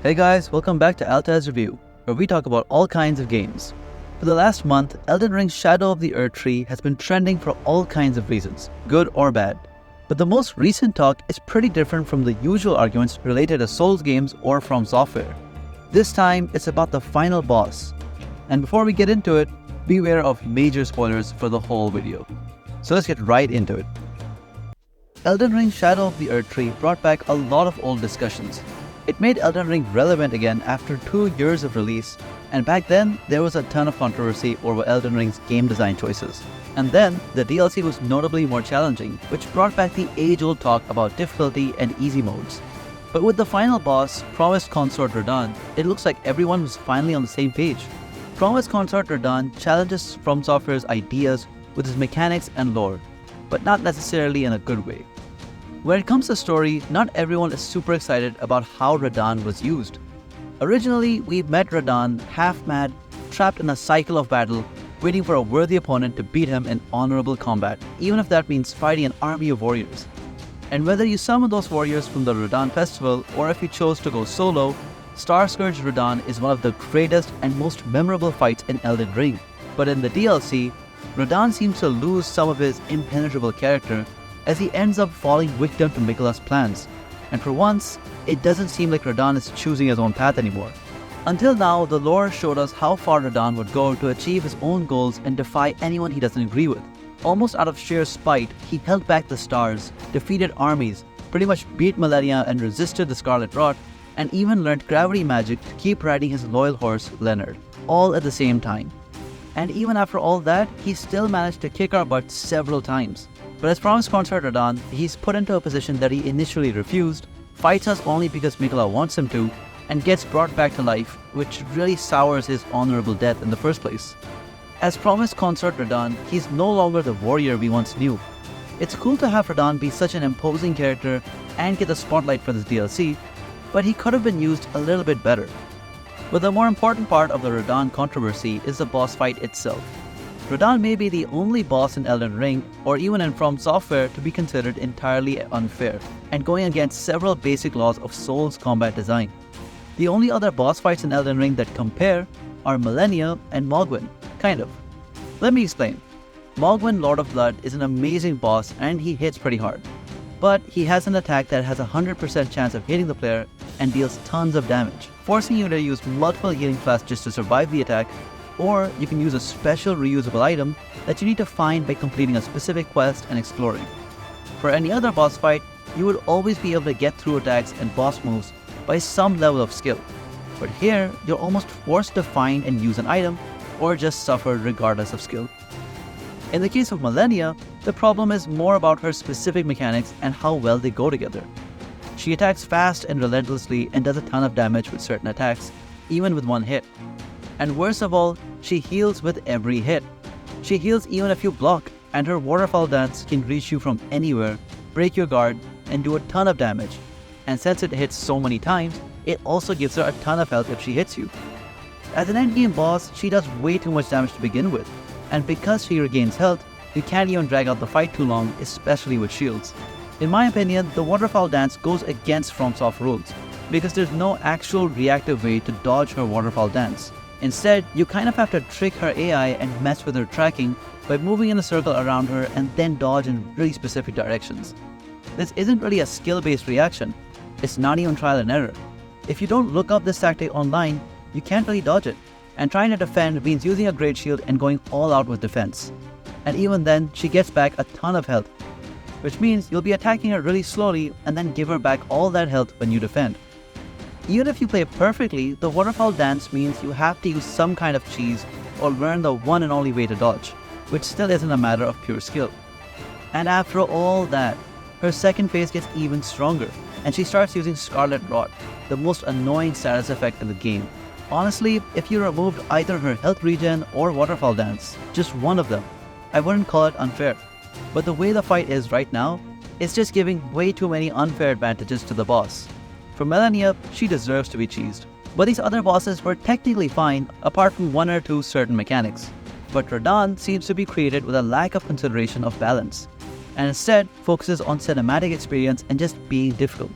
Hey guys, welcome back to Altaz-Review, where we talk about all kinds of games. For the last month, Elden Ring Shadow of the Erd Tree has been trending for all kinds of reasons, good or bad. But the most recent talk is pretty different from the usual arguments related to Souls games or From Software. This time, it's about the final boss. And before we get into it, beware of major spoilers for the whole video. So let's get right into it. Elden Ring Shadow of the Erd Tree brought back a lot of old discussions. It made Elden Ring relevant again after 2 years of release, and back then there was a ton of controversy over Elden Ring's game design choices. And then the DLC was notably more challenging, which brought back the age-old talk about difficulty and easy modes. But with the final boss, promised Consort Radahn, it looks like everyone was finally on the same page. Promised Consort Radahn challenges From Software's ideas with its mechanics and lore, but not necessarily in a good way. When it comes to story, not everyone is super excited about how Radahn was used. Originally, we met Radahn half-mad, trapped in a cycle of battle, waiting for a worthy opponent to beat him in honorable combat, even if that means fighting an army of warriors. And whether you summon those warriors from the Radahn festival or if you chose to go solo, Star Scourge Radahn is one of the greatest and most memorable fights in Elden Ring. But in the DLC, Radahn seems to lose some of his impenetrable character as he ends up falling victim to Miquella's plans. And for once, it doesn't seem like Radahn is choosing his own path anymore. Until now, the lore showed us how far Radahn would go to achieve his own goals and defy anyone he doesn't agree with. Almost out of sheer spite, he held back the stars, defeated armies, pretty much beat Malenia and resisted the Scarlet Rot, and even learned gravity magic to keep riding his loyal horse, Leonard, all at the same time. And even after all that, he still managed to kick our butts several times. But as promised Consort Radahn, he's put into a position that he initially refused, fights us only because Miquella wants him to, and gets brought back to life, which really sours his honorable death in the first place. As promised Consort Radahn, he's no longer the warrior we once knew. It's cool to have Radahn be such an imposing character and get the spotlight for this DLC, but he could have been used a little bit better. But the more important part of the Radahn controversy is the boss fight itself. Radahn may be the only boss in Elden Ring, or even in From Software, to be considered entirely unfair, and going against several basic laws of Souls combat design. The only other boss fights in Elden Ring that compare are Malenia and Mohgwyn, kind of. Let me explain. Mohgwyn, Lord of Blood, is an amazing boss and he hits pretty hard. But he has an attack that has a 100% chance of hitting the player and deals tons of damage, forcing you to use multiple healing flasks just to survive the attack, or you can use a special reusable item that you need to find by completing a specific quest and exploring. For any other boss fight, you would always be able to get through attacks and boss moves by some level of skill. But here, you're almost forced to find and use an item, or just suffer regardless of skill. In the case of Malenia, the problem is more about her specific mechanics and how well they go together. She attacks fast and relentlessly and does a ton of damage with certain attacks, even with one hit. And worst of all, she heals with every hit. She heals even if you block, and her waterfall dance can reach you from anywhere, break your guard, and do a ton of damage. And since it hits so many times, it also gives her a ton of health if she hits you. As an endgame boss, she does way too much damage to begin with, and because she regains health, you can't even drag out the fight too long, especially with shields. In my opinion, the waterfall dance goes against FromSoft rules, because there's no actual reactive way to dodge her waterfall dance. Instead, you kind of have to trick her AI and mess with her tracking by moving in a circle around her and then dodge in really specific directions. This isn't really a skill-based reaction, it's not even trial and error. If you don't look up this tactic online, you can't really dodge it, and trying to defend means using a great shield and going all out with defense. And even then, she gets back a ton of health, which means you'll be attacking her really slowly and then give her back all that health when you defend. Even if you play perfectly, the waterfall dance means you have to use some kind of cheese or learn the one and only way to dodge, which still isn't a matter of pure skill. And after all that, her second phase gets even stronger, and she starts using Scarlet Rot, the most annoying status effect in the game. Honestly, if you removed either her health regen or waterfall dance, just one of them, I wouldn't call it unfair. But the way the fight is right now, it's just giving way too many unfair advantages to the boss. For Malenia, she deserves to be cheesed. But these other bosses were technically fine, apart from one or two certain mechanics. But Radahn seems to be created with a lack of consideration of balance, and instead focuses on cinematic experience and just being difficult.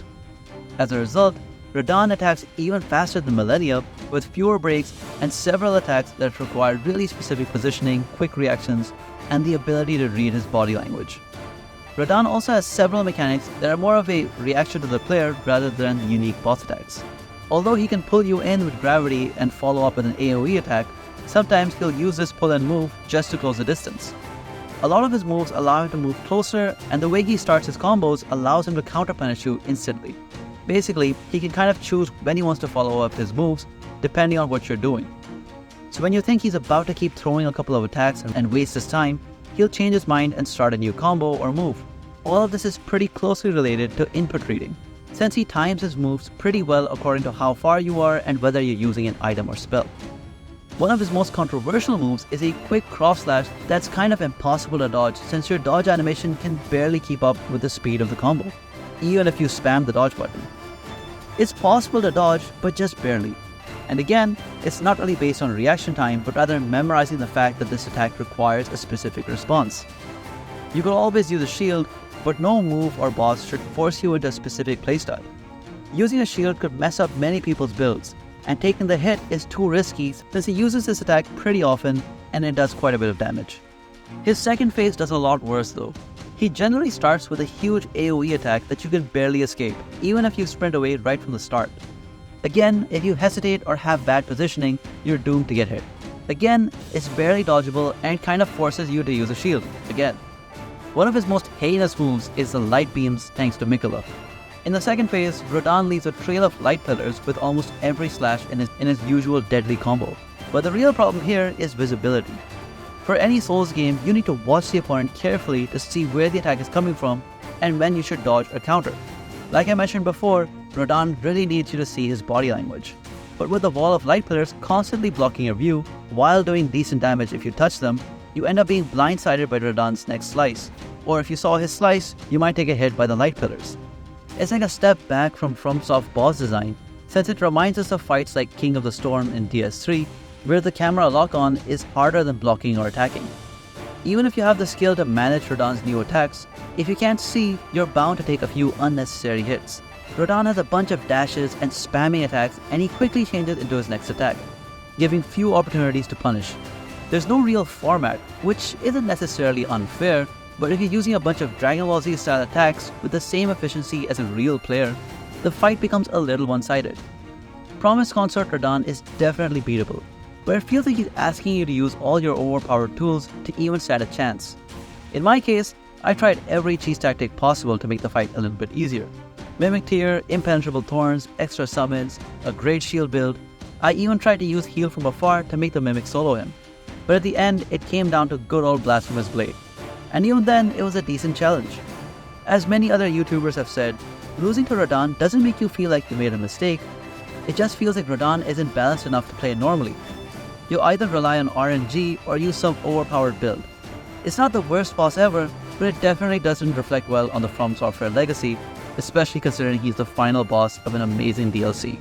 As a result, Radahn attacks even faster than Millennia, with fewer breaks and several attacks that require really specific positioning, quick reactions, and the ability to read his body language. Radahn also has several mechanics that are more of a reaction to the player rather than unique boss attacks. Although he can pull you in with gravity and follow up with an AoE attack, sometimes he'll use this pull and move just to close the distance. A lot of his moves allow him to move closer, and the way he starts his combos allows him to counter-punish you instantly. Basically, he can kind of choose when he wants to follow up his moves, depending on what you're doing. So when you think he's about to keep throwing a couple of attacks and waste his time, he'll change his mind and start a new combo or move. All of this is pretty closely related to input reading, since he times his moves pretty well according to how far you are and whether you're using an item or spell. One of his most controversial moves is a quick cross slash that's kind of impossible to dodge, since your dodge animation can barely keep up with the speed of the combo, even if you spam the dodge button. It's possible to dodge, but just barely. And again, it's not really based on reaction time, but rather memorizing the fact that this attack requires a specific response. You could always use a shield, but no move or boss should force you into a specific playstyle. Using a shield could mess up many people's builds, and taking the hit is too risky since he uses this attack pretty often and it does quite a bit of damage. His second phase does a lot worse though. He generally starts with a huge AoE attack that you can barely escape, even if you sprint away right from the start. Again, if you hesitate or have bad positioning, you're doomed to get hit. Again, it's barely dodgeable and kind of forces you to use a shield, again. One of his most heinous moves is the light beams thanks to Mikola. In the second phase, Radahn leaves a trail of light pillars with almost every slash in his usual deadly combo. But the real problem here is visibility. For any Souls game, you need to watch the opponent carefully to see where the attack is coming from and when you should dodge or counter. Like I mentioned before, Radahn really needs you to see his body language. But with the wall of light pillars constantly blocking your view, while doing decent damage if you touch them, you end up being blindsided by Radahn's next slice. Or if you saw his slice, you might take a hit by the light pillars. It's like a step back from FromSoft boss design, since it reminds us of fights like King of the Storm in DS3, where the camera lock-on is harder than blocking or attacking. Even if you have the skill to manage Radahn's new attacks, if you can't see, you're bound to take a few unnecessary hits. Radahn has a bunch of dashes and spamming attacks, and he quickly changes into his next attack, giving few opportunities to punish. There's no real format, which isn't necessarily unfair, but if you're using a bunch of Dragon Ball Z style attacks with the same efficiency as a real player, the fight becomes a little one-sided. Promised Consort Radahn is definitely beatable, but it feels like he's asking you to use all your overpowered tools to even stand a chance. In my case, I tried every cheese tactic possible to make the fight a little bit easier. Mimic Tier, Impenetrable Thorns, extra summons, a great shield build. I even tried to use Heal from afar to make the Mimic solo him. But at the end, it came down to good old Blasphemous Blade. And even then, it was a decent challenge. As many other YouTubers have said, losing to Radahn doesn't make you feel like you made a mistake. It just feels like Radahn isn't balanced enough to play normally. You either rely on RNG or use some overpowered build. It's not the worst boss ever, but it definitely doesn't reflect well on the From Software legacy, especially considering he's the final boss of an amazing DLC.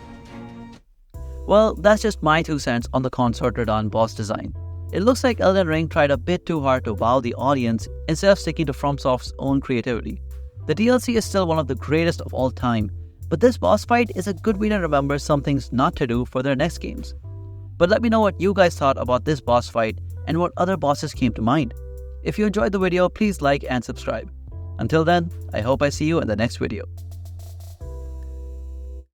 Well, that's just my 2 cents on the Consort Radahn boss design. It looks like Elden Ring tried a bit too hard to wow the audience instead of sticking to FromSoft's own creativity. The DLC is still one of the greatest of all time, but this boss fight is a good way to remember some things not to do for their next games. But let me know what you guys thought about this boss fight and what other bosses came to mind. If you enjoyed the video, please like and subscribe. Until then, I hope I see you in the next video.